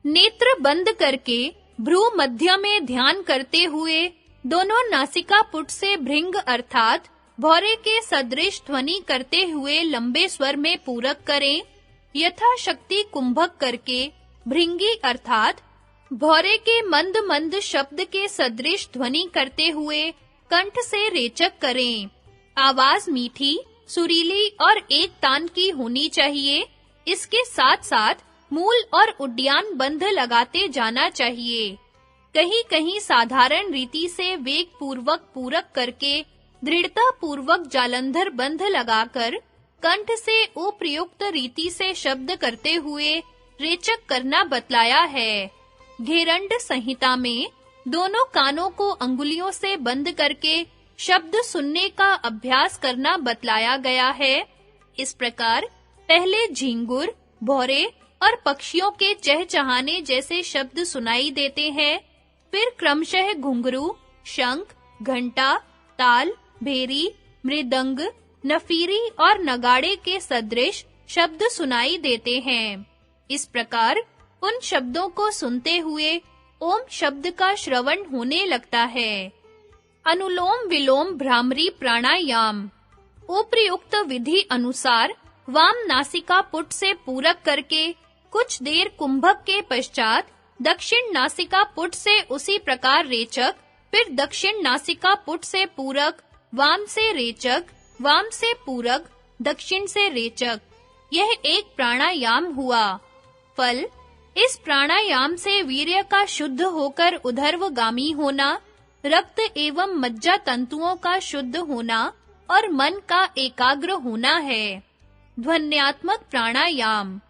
नेत्र बंद करके भ्रू मध्य में ध्यान करते हुए दोनों नासिका पुट से भृंग अर्थात भौरे के सदृश ध्वनि करते हुए लंबे स्वर में पूरक करें। यथाशक्ति कुंभक करके भृंगी अर्थात भौरे के मंद मंद शब्द के सदृश ध्वनि करते हुए कंठ से रेचक करें। आवाज मीठी, सुरीली और एक तान की होनी चाहिए। इसके साथ-साथ मूल और उड्यान बंध लगाते जाना चाहिए। कहीं-कहीं साधारण रीति से वेग पूर्वक पूरक करके दृढ़ता पूर्वक जालंधर बंध लगाकर कंठ से उपर्युक्त रीति से शब्द करते हुए रेचक करना बतलाया है। घेरंड संहिता में दोनों कानों को अंगुलियों से बंद करके शब्द सुनने का अभ्यास करना बतलाया गया है। इस प्रकार पहले झिंगुर, भौरे और पक्षियों के चहचहाने जैसे शब्द सुनाई देते हैं, फिर क्रमशः घुंघरू, शंख, घंटा, ताल, भेरी, मृदंग, नफीरी और नगाड़े के सदृश शब्द सुनाई देते हैं। इस प्रकार उन शब्दों को सुनते हुए ओम शब्द का श्रवण होने लगता है। अनुलोम विलोम भ्रामरी प्राणायाम। उपर्युक्त विधि अनुसार वाम नासिका पुट से पूरक करके कुछ देर कुंभक के पश्चात दक्षिण नासिका पुट से उसी प्रकार रेचक, फिर दक्षिण नासिका पुट से पूरक, वाम से रेचक, वाम से पूरक, दक्षिण से रेचक। यह एक प्राणायाम हुआ। फल, इस प्राणायाम से वीर्य का शुद्ध होकर उधर्वगामी होना, रक्त एवं मज्जा तंतुओं का शुद्ध होना और मन का एकाग्र होना है। ध्वन्यात्मक प्राणायाम।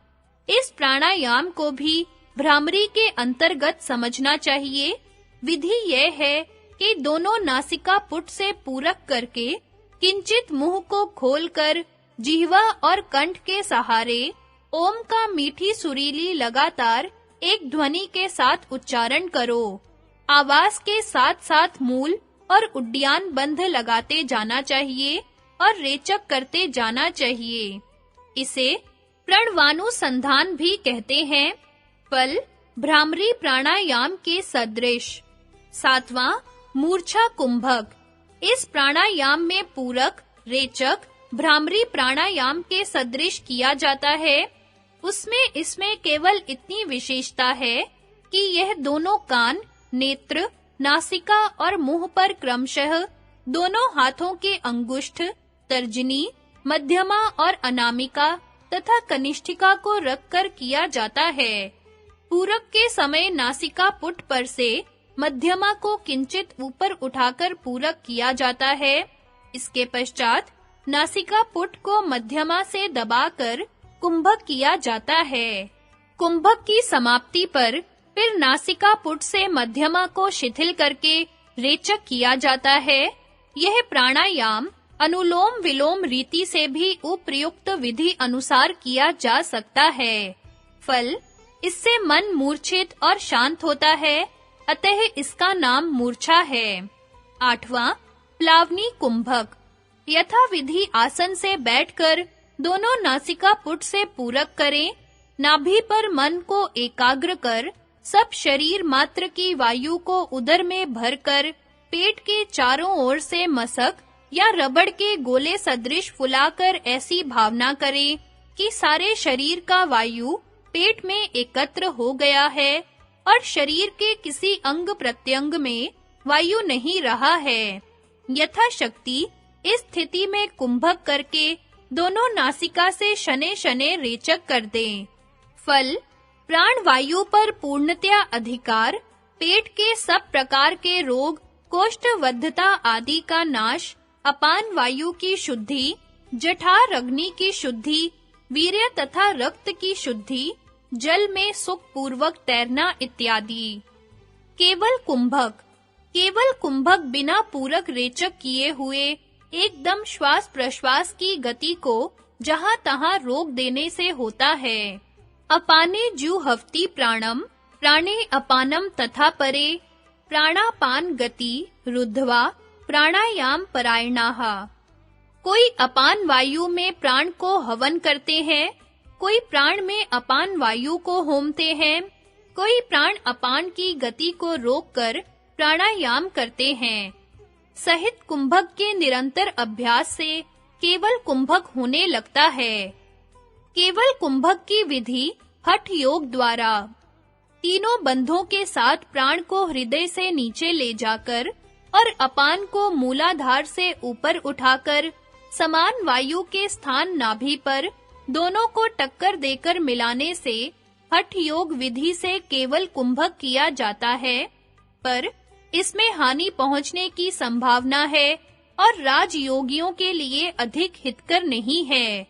इस प्राणायाम को भी भ्रामरी के अंतर्गत समझना चाहिए। विधि यह है कि दोनों नासिका पुट से पूरक करके किंचित मुंह को खोलकर जिह्वा और कंठ के सहारे ओम का मीठी सुरीली लगातार एक ध्वनि के साथ उच्चारण करो। आवाज के साथ-साथ मूल और उड्यान बंध लगाते जाना चाहिए और रेचक करते जाना चाहिए। इसे प्रणवानुसंधान भी कहते हैं। फल, भ्रामरी प्राणायाम के सदृश। 7वां मूर्छा कुंभक। इस प्राणायाम में पूरक, रेचक, भ्रामरी प्राणायाम के सदृश किया जाता है। उसमें इसमें केवल इतनी विशेषता है कि यह दोनों कान, नेत्र, नासिका और मुंह पर क्रमशः दोनों हाथों के अंगुष्ठ, तर्जनी, मध्यमा और अनामिका तथा कनिष्ठिका को रखकर किया जाता है। पूरक के समय नासिका पुट पर से मध्यमा को किंचित ऊपर उठाकर पूरक किया जाता है। इसके पश्चात नासिका पुट को मध्यमा से दबाकर कुंभक किया जाता है। कुंभक की समाप्ति पर फिर नासिका पुट से मध्यमा को शिथिल करके रेचक किया जाता है। यह प्राणायाम अनुलोम विलोम रीति से भी उपर्युक्त विधि अनुसार किया जा सकता है। फल, इससे मन मूर्छित और शांत होता है, अतः इसका नाम मूर्छा है। 8वां प्लावनी कुंभक। यथा विधि आसन से बैठकर दोनों नासिका पुट से पूरक करें। नाभि पर मन को एकाग्र कर सब शरीर मात्र की वायु को उदर में भरकर पेट के चारों ओर से मसक या रबड़ के गोले सदृश फुलाकर ऐसी भावना करें कि सारे शरीर का वायु पेट में एकत्र हो गया है और शरीर के किसी अंग प्रत्यंग में वायु नहीं रहा है। यथाशक्ति इस स्थिति में कुंभक करके दोनों नासिका से शनै-शनै रेचक कर दें। फल, प्राण वायु पर पूर्णतया अधिकार, पेट के सब प्रकार के रोग, कोष्ठबद्धता आदि का नाश, अपान वायु की शुद्धि, जठर अग्नि की शुद्धि, वीर्य तथा रक्त की शुद्धि, जल में सुख पूर्वक तैरना इत्यादि। केवल कुंभक बिना पूरक रेचक किए हुए एकदम श्वास प्रश्वास की गति को जहां तहां रोक देने से होता है। अपाने जुहवति प्राणम, प्राणे अपानम तथा परे, प्राणापान गति रुद्धवा प्राणायाम परायणाः। कोई अपान वायु में प्राण को हवन करते हैं, कोई प्राण में अपान वायु को होमते हैं, कोई प्राण अपान की गति को रोककर प्राणायाम करते हैं। सहित कुंभक के निरंतर अभ्यास से केवल कुंभक होने लगता है। केवल कुंभक की विधि हठ योग द्वारा तीनों बंधों के साथ प्राण को हृदय से नीचे ले जाकर और अपान को मूलाधार से ऊपर उठाकर समान वायु के स्थान नाभि पर दोनों को टक्कर देकर मिलाने से हठ योग विधि से केवल कुंभक किया जाता है, पर इसमें हानि पहुंचने की संभावना है और राजयोगियों के लिए अधिक हितकर नहीं है।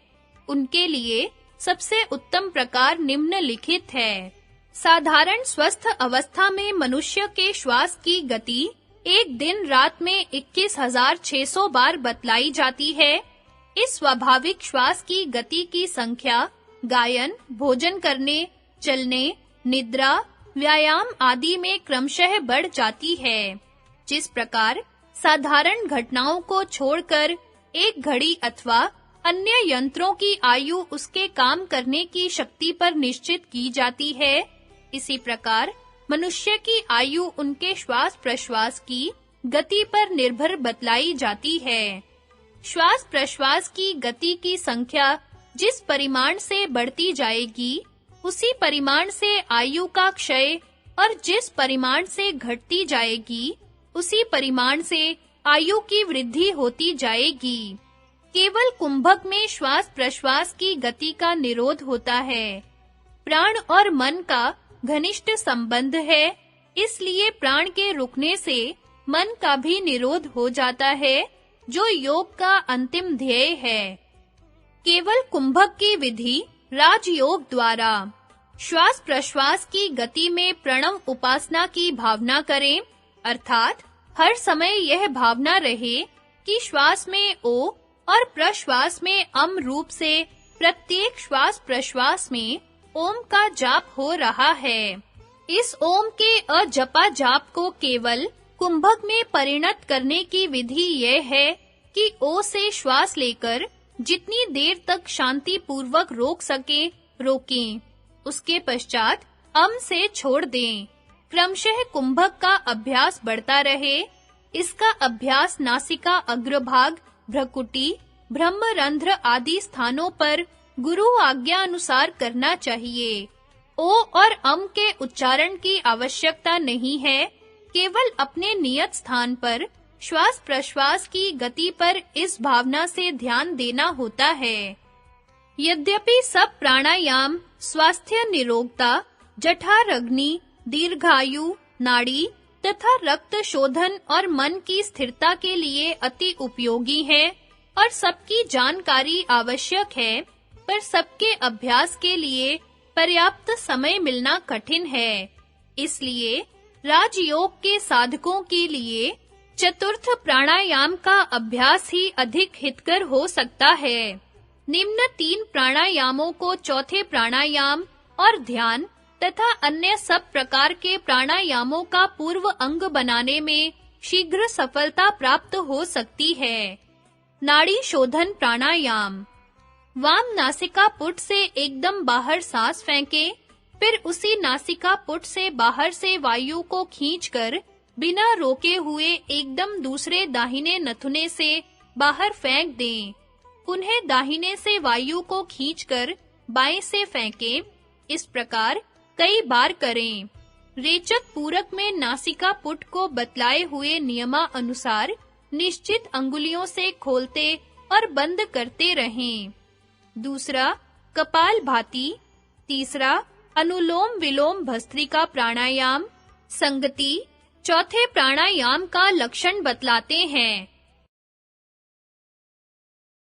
उनके लिए सबसे उत्तम प्रकार निम्नलिखित है। साधारण स्वस्थ अवस्था में मनुष्य के श्वास की गति एक दिन रात में 21,600 बार बतलाई जाती है। इस स्वाभाविक श्वास की गति की संख्या गायन, भोजन करने, चलने, निद्रा, व्यायाम आदि में क्रमशः बढ़ जाती है। जिस प्रकार साधारण घटनाओं को छोड़कर एक घड़ी अथवा अन्य यंत्रों की आयु उसके काम करने की शक्ति पर निश्चित की जाती है, इसी प्रकार मनुष्य की आयु उनके श्वास-प्रश्वास की गति पर निर्भर बतलाई जाती है। श्वास-प्रश्वास की गति की संख्या जिस परिमाण से बढ़ती जाएगी, उसी परिमाण से आयु का क्षय और जिस परिमाण से घटती जाएगी, उसी परिमाण से आयु की वृद्धि होती जाएगी। केवल कुंभक में श्वास-प्रश्वास की गति का निरोध होता है। प्राण और मन का घनिष्ठ संबंध है, इसलिए प्राण के रुकने से मन का भी निरोध हो जाता है, जो योग का अंतिम ध्येय है। केवल कुंभक की विधि राजयोग द्वारा श्वास-प्रश्वास की गति में प्रणव उपासना की भावना करें, अर्थात हर समय यह भावना रहे कि श्वास में ओ और प्रश्वास में अम रूप से प्रत्येक श्वास-प्रश्वास में ओम का जाप हो रहा है। इस ओम के अजपा जाप को केवल कुंभक में परिणत करने की विधि यह है कि ओ से श्वास लेकर जितनी देर तक शांति पूर्वक रोक सके रोकें, उसके पश्चात अम से छोड़ दें। क्रमशः कुंभक का अभ्यास बढ़ता रहे। इसका अभ्यास नासिका अग्रभाग, भ्रकुटी, ब्रह्मरंध्र आदि स्थानों पर गुरु आज्ञा अनुसार करना चाहिए। ओ और अम के उच्चारण की आवश्यकता नहीं है, केवल अपने नियत स्थान पर श्वास-प्रश्वास की गति पर इस भावना से ध्यान देना होता है। यद्यपि सब प्राणायाम स्वास्थ्य, निरोगता, जठराग्नि, दीर्घायु, नाड़ी तथा रक्त शोधन और मन की स्थिरता के लिए अति उपयोगी है और सबकी जानकारी आवश्यक है, पर सबके अभ्यास के लिए पर्याप्त समय मिलना कठिन है। इसलिए राजयोग के साधकों के लिए चतुर्थ प्राणायाम का अभ्यास ही अधिक हितकर हो सकता है। निम्न 3 प्राणायामों को चौथे प्राणायाम और ध्यान तथा अन्य सब प्रकार के प्राणायामों का पूर्व अंग बनाने में शीघ्र सफलता प्राप्त हो सकती है। नाड़ी शोधन प्राणायाम। वाम नासिका पुट से एकदम बाहर सांस फेंकें, फिर उसी नासिका पुट से बाहर से वायु को खींचकर बिना रोके हुए एकदम दूसरे दाहिने नथुने से बाहर फेंक दें। पुनः दाहिने से वायु को खींचकर बाएं से फेंकें। इस प्रकार कई बार करें। रेचक पूरक में नासिका पुट को बतलाए हुए नियमा अनुसार निश्चित अंगुलियों से खोलते और बंद करते रहें। दूसरा, कपाल भाती। तीसरा, अनुलोम विलोम भस्त्रिका प्राणायाम। संगति चौथे प्राणायाम का लक्षण बतलाते हैं।